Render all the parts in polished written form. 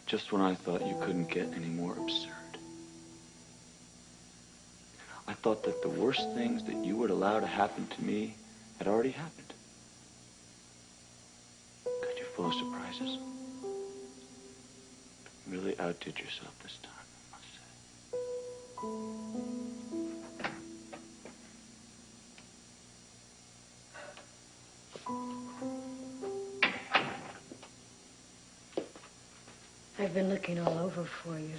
Just when I thought you couldn't get any more absurd. I thought that the worst things that you would allow to happen to me had already happened. God, you're full of surprises. You really outdid yourself this time, I must say. I've been looking all over for you.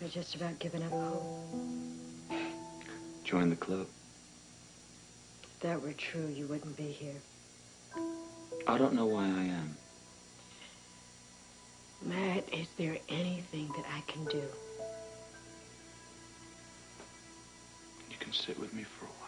I've just about given up hope. Join the club. If that were true, you wouldn't be here. I don't know why I am. Matt, is there anything that I can do? You can sit with me for a while.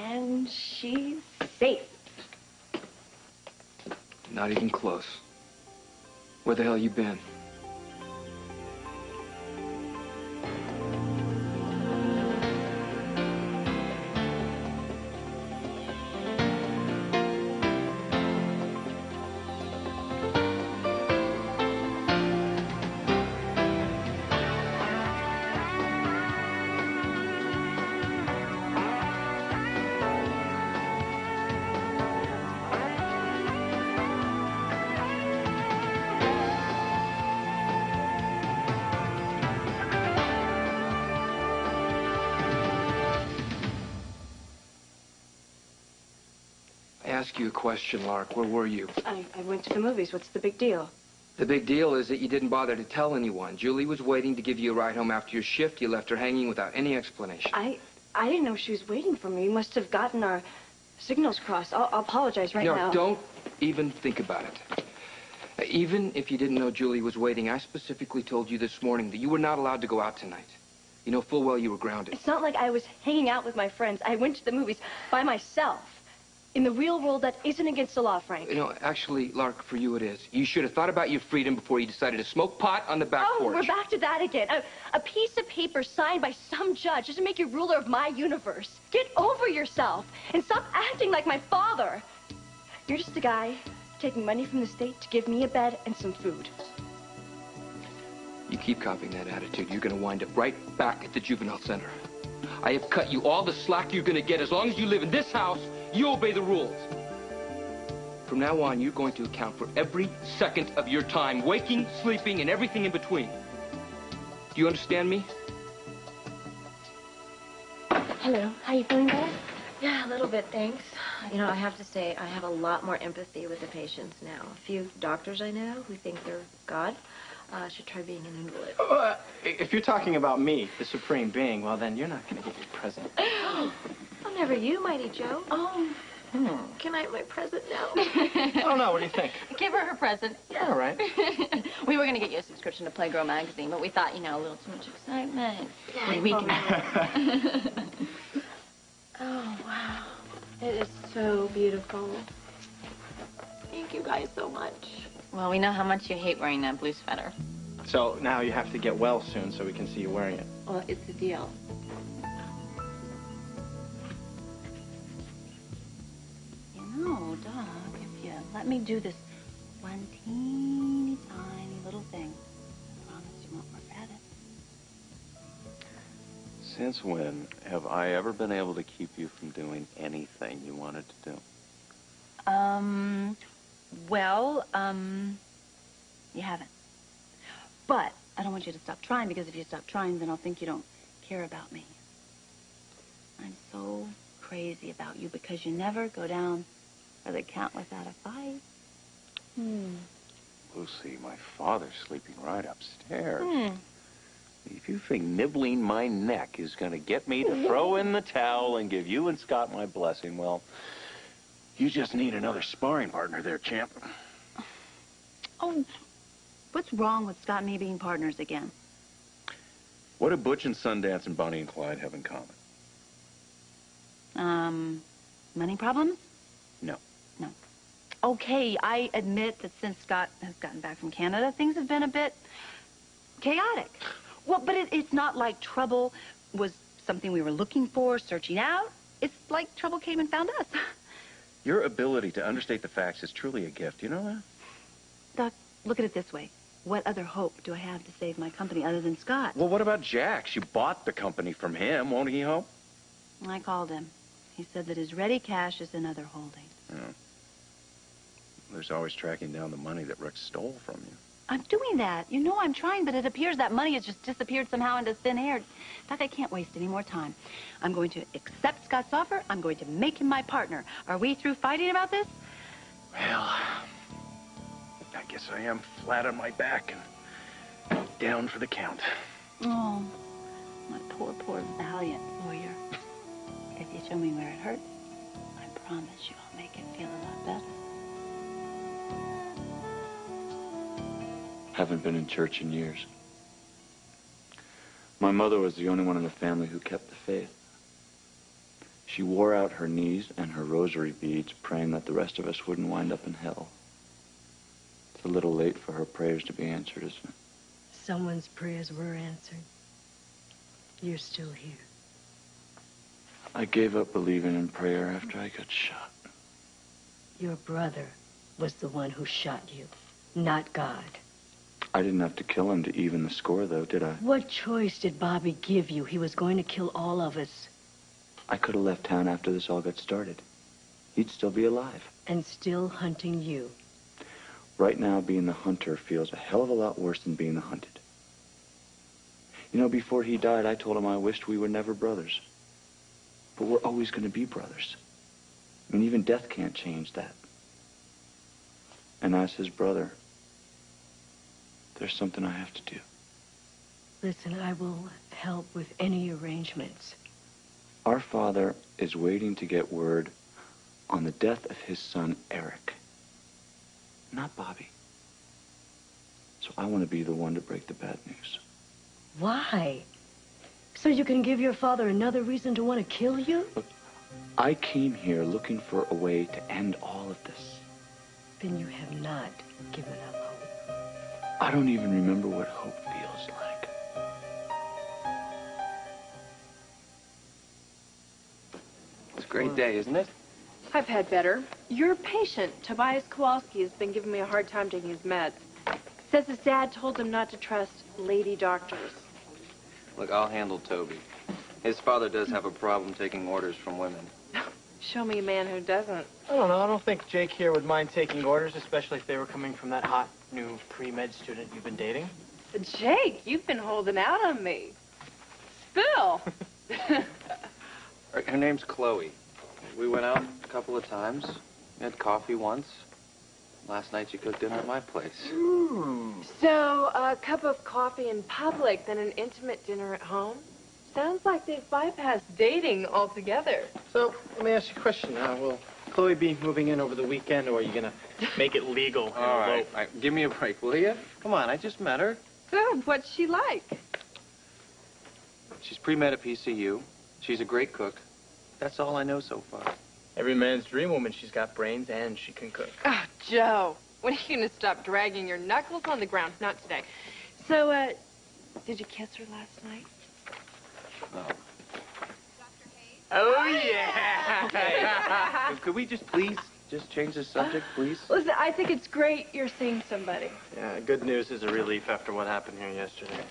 And she's safe. Not even close. Where the hell you been? Ask you a question, Lark. Where were you? I went to the movies. What's the big deal? The big deal is that you didn't bother to tell anyone. Julie was waiting to give you a ride home after your shift. You left her hanging without any explanation. I didn't know she was waiting for me. We must have gotten our signals crossed. I'll apologize right now. No, don't even think about it. Even if you didn't know Julie was waiting, I specifically told you this morning that you were not allowed to go out tonight. You know full well you were grounded. It's not like I was hanging out with my friends. I went to the movies by myself. In the real world, that isn't against the law, Frank. You know, actually, Lark, for you it is. You should have thought about your freedom before you decided to smoke pot on the back porch. Oh, we're back to that again. A piece of paper signed by some judge doesn't make you ruler of my universe. Get over yourself and stop acting like my father. You're just a guy taking money from the state to give me a bed and some food. You keep copying that attitude, you're going to wind up right back at the juvenile center. I have cut you all the slack you're going to get. As long as you live in this house, you obey the rules. From now on, you're going to account for every second of your time, waking, sleeping, and everything in between. Do you understand me? Hello. How you feeling better? Yeah, a little bit, thanks. You know, I have to say, I have a lot more empathy with the patients now. A few doctors I know who think they're God should try being an invalid. If you're talking about me, the supreme being, well, then you're not going to get your present. Oh, never you, Mighty Joe. Oh. Can I have my present now? I don't know. What do you think? Give her present. Yeah, all right. We were going to get you a subscription to Playgirl magazine, but we thought, you know, a little too much excitement. We can... Oh, wow. It is so beautiful. Thank you guys so much. Well, we know how much you hate wearing that blue sweater. So now you have to get well soon so we can see you wearing it. Well, it's a deal. You know, Doc, if you let me do this one teeny tiny little thing, I promise you won't regret it. Since when have I ever been able to keep you from doing anything you wanted to do? Well, you haven't. But I don't want you to stop trying, because if you stop trying, then I'll think you don't care about me. I'm so crazy about you because you never go down for the count without a fight. Lucy, my father's sleeping right upstairs. If you think nibbling my neck is going to get me to throw in the towel and give you and Scott my blessing, well, you just need another sparring partner there, champ. Oh, What's wrong with Scott and me being partners again? What do Butch and Sundance and Bonnie and Clyde have in common? Money problems? No. No. Okay, I admit that since Scott has gotten back from Canada, things have been a bit chaotic. Well, but it's not like trouble was something we were looking for, searching out. It's like trouble came and found us. Your ability to understate the facts is truly a gift. You know that? Doc, look at it this way. What other hope do I have to save my company other than Scott? Well, what about Jax? You bought the company from him. Won't he help? I called him. He said that his ready cash is in other holdings. Oh. There's always tracking down the money that Rex stole from you. I'm doing that. You know I'm trying, but it appears that money has just disappeared somehow into thin air. Doc, I can't waste any more time. I'm going to accept Scott's offer. I'm going to make him my partner. Are we through fighting about this? Well, I guess I am flat on my back and down for the count. Oh, my poor, poor valiant lawyer. If you show me where it hurts, I promise you I'll make it feel a lot better. Haven't been in church in years. My mother was the only one in the family who kept the faith. She wore out her knees and her rosary beads, praying that the rest of us wouldn't wind up in hell. It's a little late for her prayers to be answered, isn't it? Someone's prayers were answered. You're still here. I gave up believing in prayer after I got shot. Your brother was the one who shot you, not God. I didn't have to kill him to even the score, though, did I? What choice did Bobby give you? He was going to kill all of us. I could have left town after this all got started. He'd still be alive. And still hunting you. Right now, being the hunter feels a hell of a lot worse than being the hunted. You know, before he died, I told him I wished we were never brothers. But we're always going to be brothers. I mean, even death can't change that. And as his brother, there's something I have to do. Listen, I will help with any arrangements. Our father is waiting to get word on the death of his son, Eric. Not Bobby. So I want to be the one to break the bad news. Why? So you can give your father another reason to want to kill you? Look, I came here looking for a way to end all of this. Then you have not given up hope. I don't even remember what hope feels like. It's a great day, isn't it? I've had better. Your patient, Tobias Kowalski, has been giving me a hard time taking his meds. Says his dad told him not to trust lady doctors. Look, I'll handle Toby. His father does have a problem taking orders from women. Show me a man who doesn't. I don't know. I don't think Jake here would mind taking orders, especially if they were coming from that hot new pre-med student you've been dating. Jake, you've been holding out on me. Spill. Her name's Chloe. We went out a couple of times. We had coffee once. Last night she cooked dinner at my place. So, a cup of coffee in public, then an intimate dinner at home? Sounds like they've bypassed dating altogether. So, let me ask you a question. Will Chloe be moving in over the weekend, or are you going to make it legal? All right, give me a break, will you? Come on, I just met her. Good. What's she like? She's pre-med at PCU. She's a great cook. That's all I know so far. Every man's dream woman. She's got brains and she can cook. Oh, Joe, when are you going to stop dragging your knuckles on the ground? Not today. So, did you kiss her last night? No. Oh, yeah! Could we just please just change the subject, please? Listen, I think it's great you're seeing somebody. Yeah, good news is a relief after what happened here yesterday.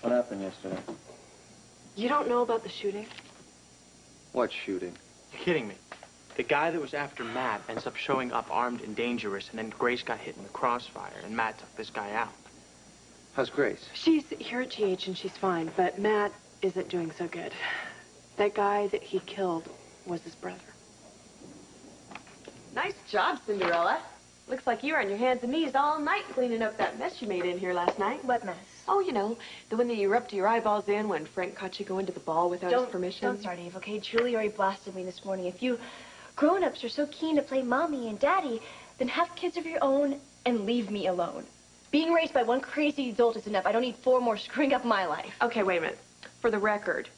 What happened yesterday? You don't know about the shooting? What shooting? You're kidding me. The guy that was after Matt ends up showing up armed and dangerous, and then Grace got hit in the crossfire, and Matt took this guy out. How's Grace? She's here at GH and she's fine, but Matt isn't doing so good. That guy that he killed was his brother. Nice job, Cinderella. Looks like you were on your hands and knees all night cleaning up that mess you made in here last night. What mess? Oh, you know, the one that you rubbed your eyeballs in when Frank caught you going to the ball without his permission. Don't start, Eve, okay? Julie already blasted me this morning. If you grown-ups are so keen to play mommy and daddy, then have kids of your own and leave me alone. Being raised by one crazy adult is enough. I don't need 4 more screwing up my life. Okay, wait a minute. For the record,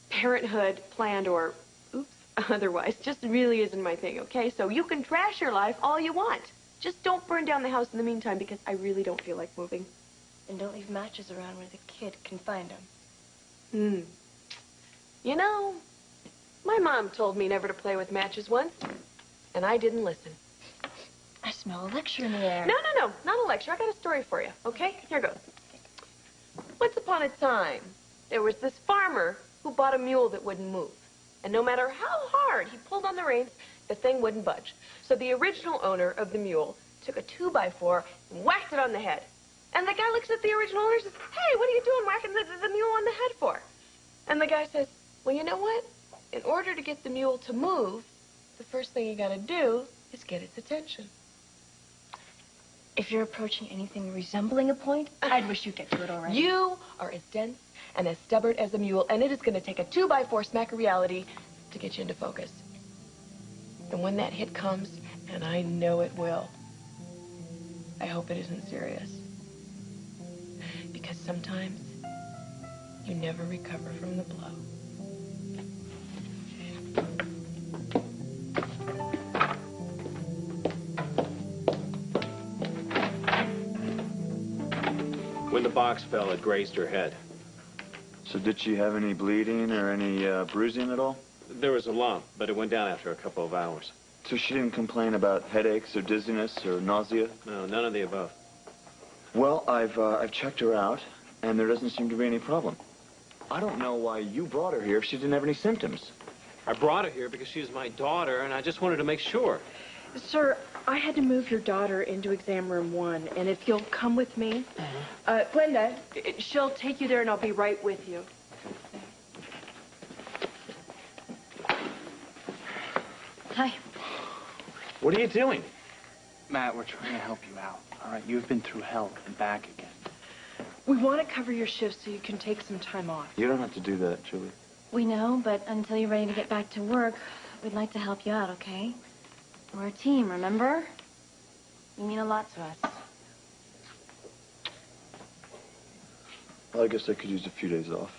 parenthood, planned or, oops, otherwise, just really isn't my thing, okay? So you can trash your life all you want. Just don't burn down the house in the meantime, because I really don't feel like moving. And don't leave matches around where the kid can find them. You know, my mom told me never to play with matches once, and I didn't listen. I smell a lecture in the air. No, not a lecture. I got a story for you, okay? Here goes. Once upon a time, there was this farmer who bought a mule that wouldn't move. And no matter how hard he pulled on the reins, the thing wouldn't budge. So the original owner of the mule took a 2x4 and whacked it on the head. And the guy looks at the original owner and says, "Hey, what are you doing whacking the mule on the head for?" And the guy says, "Well, you know what? In order to get the mule to move, the first thing you gotta do is get its attention." If you're approaching anything resembling a point, I'd wish you'd get to it already. You are as dense and as stubborn as a mule, and it is going to take a 2x4 smack of reality to get you into focus. And when that hit comes, and I know it will, I hope it isn't serious. Because sometimes you never recover from the blow. When the box fell, it grazed her head. So did she have any bleeding or any bruising at all? There was a lump, but it went down after a couple of hours. So she didn't complain about headaches or dizziness or nausea? No, none of the above. Well, I've checked her out, and there doesn't seem to be any problem. I don't know why you brought her here if she didn't have any symptoms. I brought her here because she's my daughter, and I just wanted to make sure. Sir, I had to move your daughter into exam room 1, and if you'll come with me, Glenda, she'll take you there, and I'll be right with you. Hi. What are you doing? Matt, we're trying to help you out. All right, you've been through hell and back again. We want to cover your shift so you can take some time off. You don't have to do that, Julie. We know, but until you're ready to get back to work, we'd like to help you out, okay? We're a team, remember? You mean a lot to us. Well, I guess I could use a few days off.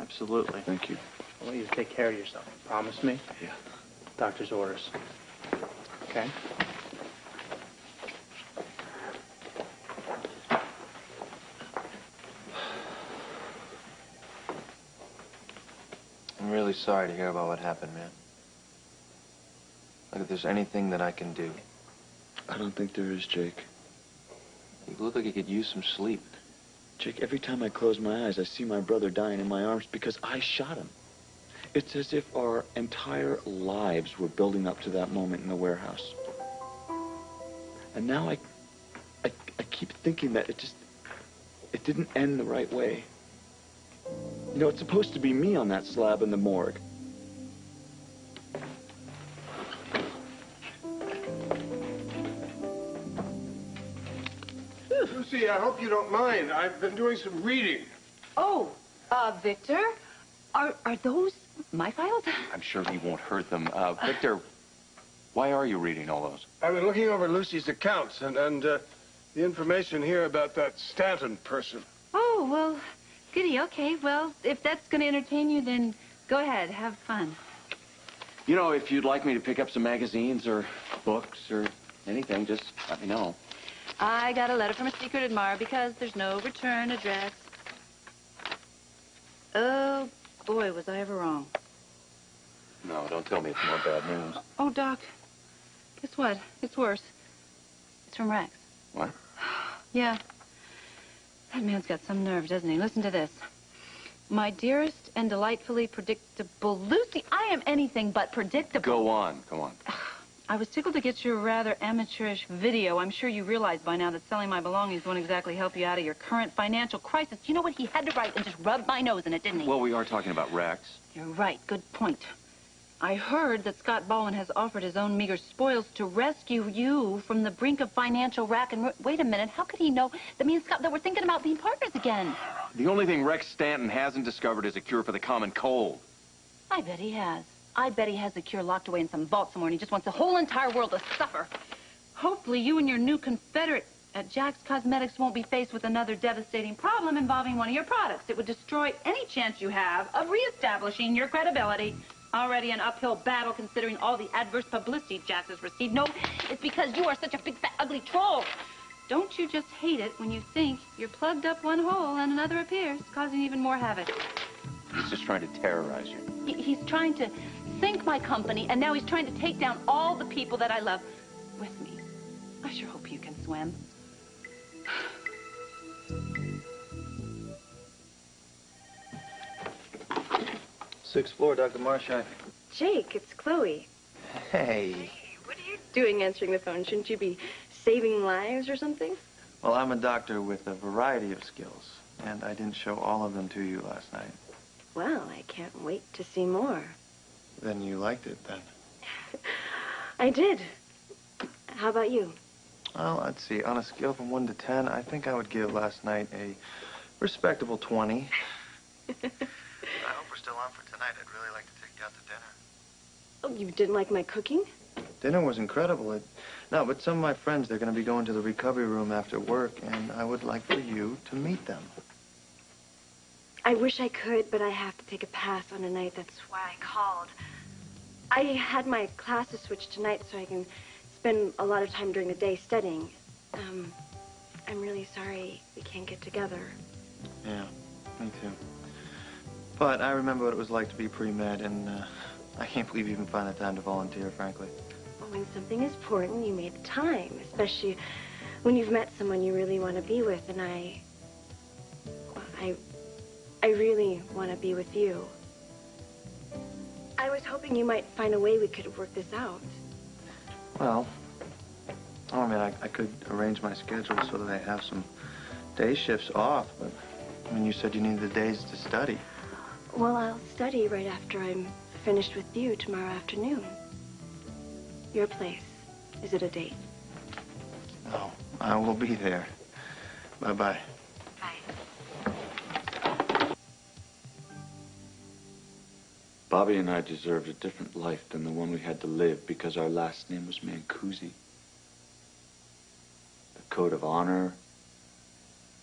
Absolutely. Thank you. I want you to take care of yourself. Promise me? Yeah. Doctor's orders. Okay? I'm really sorry to hear about what happened, man. Look, if there's anything that I can do. I don't think there is, Jake. You look like you could use some sleep. Jake, every time I close my eyes, I see my brother dying in my arms because I shot him. It's as if our entire lives were building up to that moment in the warehouse. And now I keep thinking that it didn't end the right way. You know, it's supposed to be me on that slab in the morgue. Lucy, I hope you don't mind. I've been doing some reading. Oh, Victor, are those my files? I'm sure he won't hurt them. Victor, why are you reading all those? I've been looking over Lucy's accounts and the information here about that Stanton person. Oh, well, goody. Okay, well, if that's going to entertain you, then go ahead. Have fun. You know, if you'd like me to pick up some magazines or books or anything, just let me know. I got a letter from a secret admirer because there's no return address. Oh, boy, was I ever wrong. No, don't tell me it's more bad news. Oh, Doc, guess what? It's worse. It's from Rex. What? Yeah. That man's got some nerve, doesn't he? Listen to this. My dearest and delightfully predictable Lucy, I am anything but predictable. Go on, go on. I was tickled to get your rather amateurish video. I'm sure you realize by now that selling my belongings won't exactly help you out of your current financial crisis. You know what? He had to write and just rub my nose in it, didn't he? Well, we are talking about Rex. You're right. Good point. I heard that Scott Bowen has offered his own meager spoils to rescue you from the brink of financial rack and ruin. Wait a minute. How could he know that me and Scott that we're thinking about being partners again? The only thing Rex Stanton hasn't discovered is a cure for the common cold. I bet he has. I bet he has the cure locked away in some vault somewhere, and he just wants the whole entire world to suffer. Hopefully, you and your new Confederate Jack's Cosmetics won't be faced with another devastating problem involving one of your products. It would destroy any chance you have of reestablishing your credibility. Already an uphill battle considering all the adverse publicity Jax has received. No, it's because you are such a big, fat, ugly troll. Don't you just hate it when you think you're plugged up one hole and another appears, causing even more havoc? He's just trying to terrorize you. He's trying to sink my company, and now he's trying to take down all the people that I love with me. I sure hope you can swim. Sixth floor, Dr. Marshak. Jake, it's Chloe. Hey. What are you doing answering the phone? Shouldn't you be saving lives or something? Well, I'm a doctor with a variety of skills, and I didn't show all of them to you last night. Well, I can't wait to see more. Then you liked it, then? I did. How about you? Well, let's see. On a scale from 1 to 10, I think I would give last night a respectable 20. I hope we're still on for tonight. I'd really like to take you out to dinner. Oh, you didn't like my cooking? Dinner was incredible. No, but some of my friends, they're going to be going to the recovery room after work, and I would like for you to meet them. I wish I could, but I have to take a pass on a night. That's why I called. I had my classes switched tonight so I can spend a lot of time during the day studying. I'm really sorry we can't get together. Yeah, me too. But I remember what it was like to be pre-med, and I can't believe you even find the time to volunteer, frankly. Well, when something is important, you make the time, especially when you've met someone you really want to be with, and I really want to be with you. I was hoping you might find a way we could work this out. Well, I mean, I could arrange my schedule so that I have some day shifts off, but I mean, you said you needed the days to study. Well, I'll study right after I'm finished with you tomorrow afternoon. Your place. Is it a date? No, I will be there. Bye-bye. Bobby and I deserved a different life than the one we had to live because our last name was Mancusi. The code of honor,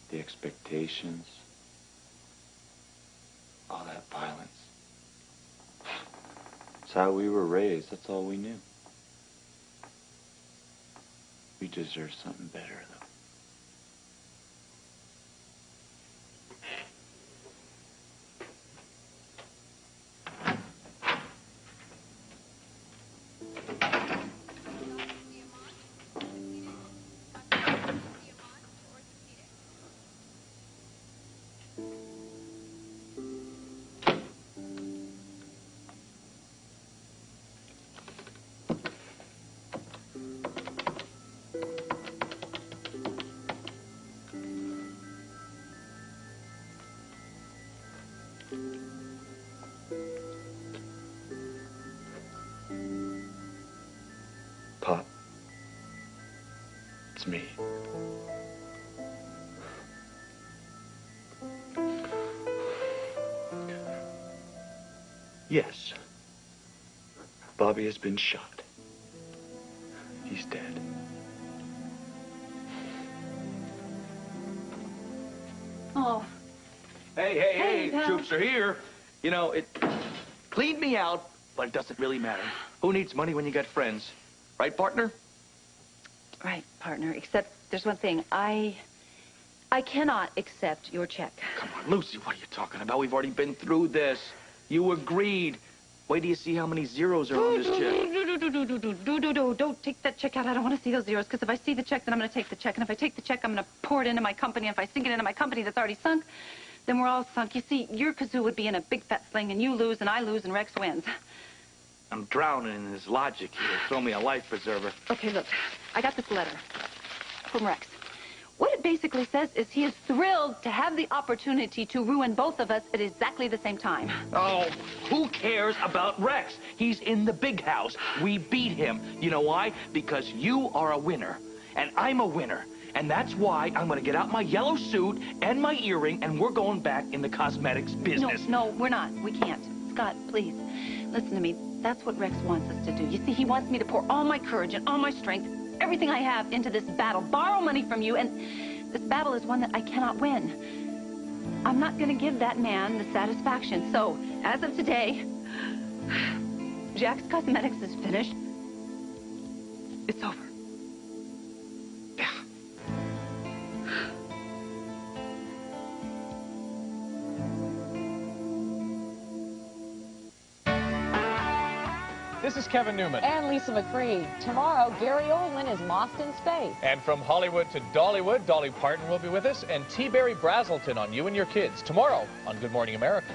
the expectations, all that violence. It's how we were raised. That's all we knew. We deserve something better, though. Pop, it's me. Yes, Bobby has been shot. He's dead. Oh. Hey, pal. troops are here. You know, it cleaned me out, but it doesn't really matter. Who needs money when you got friends? Right, partner? Right, partner. Except there's one thing. I cannot accept your check. Come on, Lucy, what are you talking about? We've already been through this. You agreed. Wait till you see how many zeros are on this check. Don't take that check out. I don't want to see those zeros, because if I see the check, then I'm going to take the check. And if I take the check, I'm going to pour it into my company. And if I sink it into my company that's already sunk, then we're all sunk. You see, your kazoo would be in a big fat sling, and you lose, and I lose, and Rex wins. I'm drowning in his logic here. Throw me a life preserver. Okay, look. I got this letter from Rex. What it basically says is he is thrilled to have the opportunity to ruin both of us at exactly the same time. Oh, who cares about Rex? He's in the big house. We beat him. You know why? Because you are a winner, and I'm a winner. And that's why I'm going to get out my yellow suit and my earring, and we're going back in the cosmetics business. No, we're not. We can't. Scott, please, listen to me. That's what Rex wants us to do. You see, he wants me to pour all my courage and all my strength everything I have into this battle, borrow money from you, and this battle is one that I cannot win. I'm not going to give that man the satisfaction. So, as of today, Jack's Cosmetics is finished. It's over. This is Kevin Newman. And Lisa McCree. Tomorrow, Gary Oldman is lost in space. And from Hollywood to Dollywood, Dolly Parton will be with us, and T. Barry Brazelton on You and Your Kids tomorrow on Good Morning America.